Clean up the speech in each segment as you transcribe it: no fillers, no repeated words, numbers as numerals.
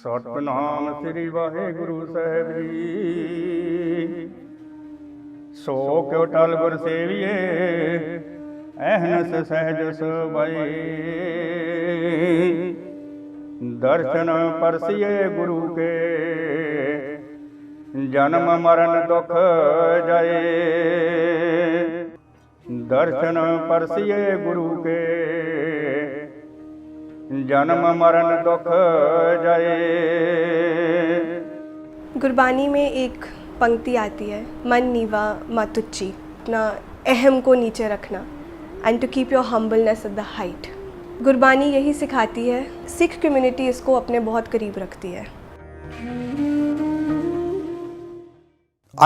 ਸਤਿਨਾਮ ਸ੍ਰੀ ਵਾਹਿਗੁਰੂ ਸਾਹਿਬ ਜੀ। ਸੋ ਕਿਉ ਟਲ ਗੁਰ ਸੇਵੀਏ, ਅਹਨਸ ਸਹਿਜ ਸੁਭਾਈ। ਦਰਸ਼ਨ ਪਰਸੀਏ ਗੁਰੂ ਕੇ, ਜਨਮ ਮਰਨ ਦੁਖ ਜਾਏ। ਦਰਸ਼ਨ ਪਰਸੀਏ ਗੁਰੂ ਕੇ, जन्म मरण दुख जाए। गुरबानी में एक पंक्ति आती है, मन नीवा मत उच्ची, अपना अहम को नीचे रखना, and to keep your humbleness at the height. Gurbani यही सिखाती है। सिख कम्युनिटी इसको अपने बहुत करीब रखती है।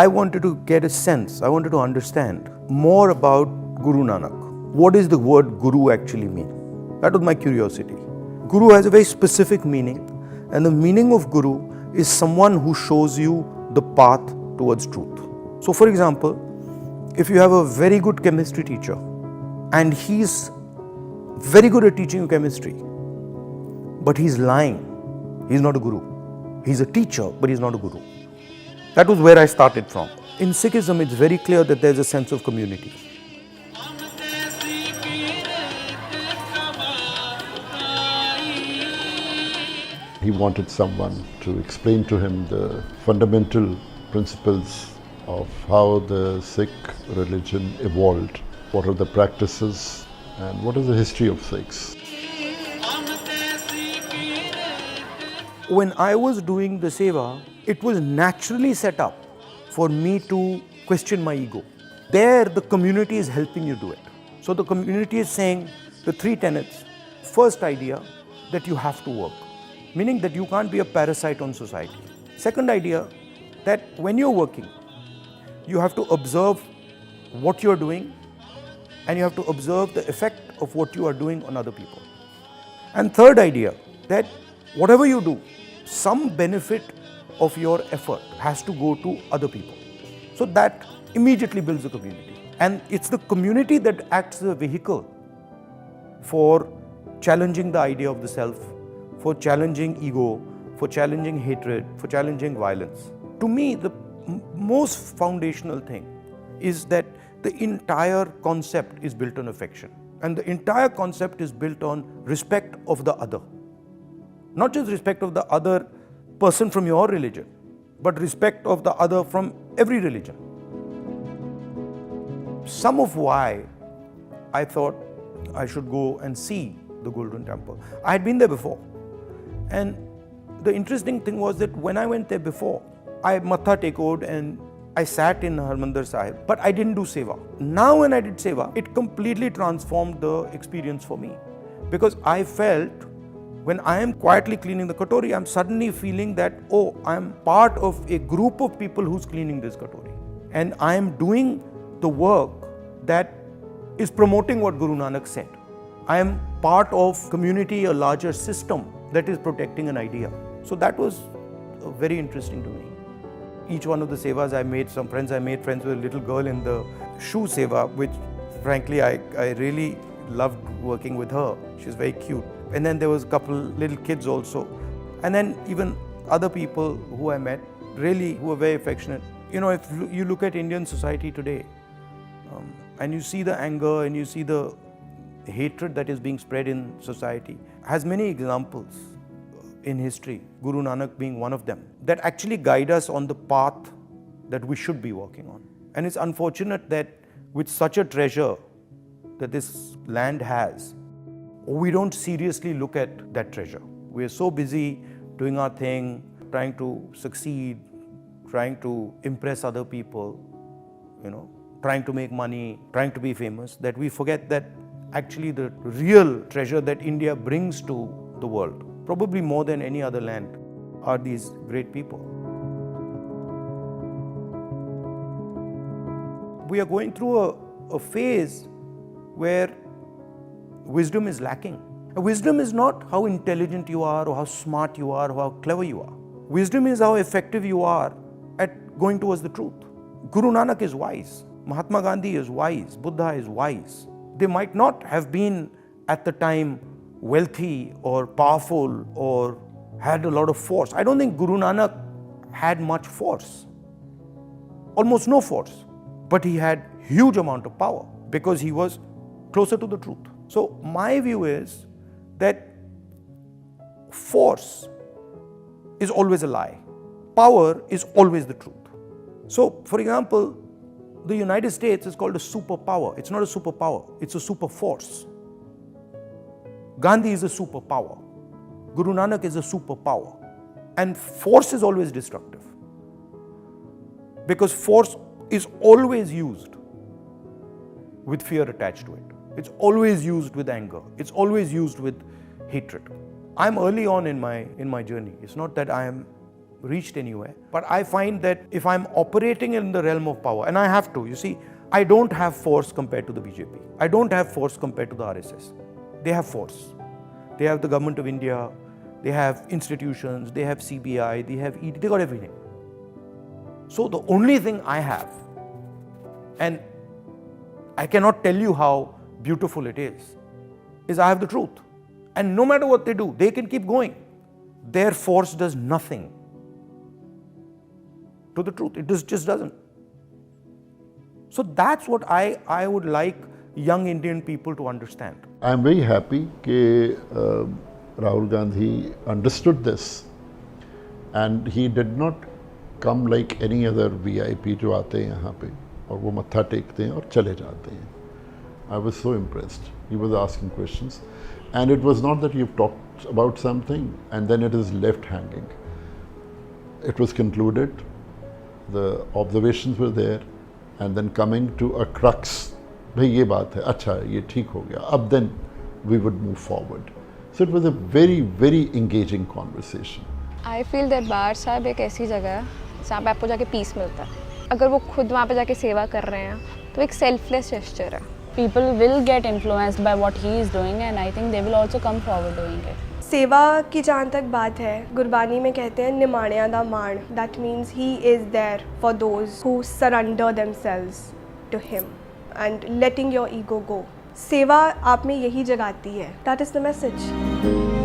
I wanted to get a sense, I wanted to understand more about Guru Nanak. What does the word Guru actually mean? That was my curiosity. Guru has a very specific meaning, and the meaning of Guru is someone who shows you the path towards truth. So for example, if you have a very good chemistry teacher and he's very good at teaching you chemistry, but he's lying, he's not a Guru. He's a teacher, but he's not a Guru. That was where I started from. In Sikhism, it's very clear that there's a sense of community. He wanted someone to explain to him the fundamental principles of how the Sikh religion evolved, what are the practices and what is the history of Sikhs. When I was doing the seva, it was naturally set up for me to question my ego. There, the community is helping you do it. So the community is saying the three tenets. First idea, that you have to work, meaning that you can't be a parasite on society. Second idea, that when you're working, you have to observe what you're doing and you have to observe the effect of what you are doing on other people. And third idea, that whatever you do, some benefit of your effort has to go to other people. So that immediately builds a community. And it's the community that acts as a vehicle for challenging the idea of the self, for challenging ego, for challenging hatred, for challenging violence. To me, the most foundational thing is that the entire concept is built on affection. And the entire concept is built on respect of the other. Not just respect of the other person from your religion, but respect of the other from every religion. Some of why I thought I should go and see the Golden Temple. I had been there before. And the interesting thing was that when I went there before, I matha tekoed and I sat in Harmandir Sahib, but I didn't do seva. Now when I did seva, it completely transformed the experience for me. Because I felt when I am quietly cleaning the katori, I'm suddenly feeling that, oh, I'm part of a group of people who's cleaning this katori. And I am doing the work that is promoting what Guru Nanak said. I am part of community, a larger system that is protecting an idea. So that was very interesting to me. Each one of the sevas I made some friends. I made friends with a little girl in the shoe seva, which frankly I really loved working with her. She's very cute. And then there was a couple little kids also. And then even other people who I met, really who were very affectionate. You know, if you look at Indian society today, and you see the anger and you see the hatred that is being spread in society, has many examples in history, Guru Nanak being one of them, that actually guide us on the path that we should be walking on. And it's unfortunate that with such a treasure that this land has, we don't seriously look at that treasure. We are so busy doing our thing, trying to succeed, trying to impress other people, you know, trying to make money, trying to be famous, that we forget that actually the real treasure that India brings to the world, probably more than any other land, are these great people. We are going through a phase where wisdom is lacking. Wisdom is not how intelligent you are or how smart you are or how clever you are. Wisdom is how effective you are at going towards the truth. Guru Nanak is wise. Mahatma Gandhi is wise. Buddha is wise. They might not have been at the time wealthy or powerful or had a lot of force. I don't think Guru Nanak had much force, almost no force, but he had huge amount of power because he was closer to the truth. So my view is that force is always a lie. Power is always the truth. So, for example, the United States is called a superpower. It's not a superpower, it's a super force. Gandhi is a superpower. Guru Nanak is a superpower. And force is always destructive. Because force is always used with fear attached to it. It's always used with anger. It's always used with hatred. I'm early on in my journey. It's not that I am reached anywhere, but I find that if I'm operating in the realm of power, and I have to, you see, I don't have force compared to the BJP. I don't have force compared to the RSS. They have force. They have the government of India, they have institutions, they have CBI, they have ED, they got everything. So the only thing I have, and I cannot tell you how beautiful it is I have the truth. And no matter what they do, they can keep going. Their force does nothing to the truth. It just doesn't. So that's what I would like young Indian people to understand. I am very happy that Rahul Gandhi understood this, and he did not come like any other VIP जो आते हैं यहाँ पे और वो मत्था टेकते हैं और चले जाते हैं. I was so impressed. He was asking questions, and it was not that you've talked about something and then it is left hanging. It was concluded, the observations were there, and then coming to a crux. भाई ये बात है, अच्छा ये ठीक हो गया. Ab then we would move forward. So it was a very, very engaging conversation. I feel that बार साहब एक ऐसी जगह है जहाँ पे आपको जाके पीस मिलता है. अगर वो खुद वहाँ पे जाके सेवा कर रहे हैं तो एक सेल्फलेस जेस्चर है. People will get influenced by what he is doing, and I think they will also come forward doing it. सेवा की जहाँ तक बात है, गुरबानी में कहते हैं निमाणिया दा मान. That means he is there for those who surrender themselves to him and letting your ego go. सेवा आप में यही जगाती है. That is the message.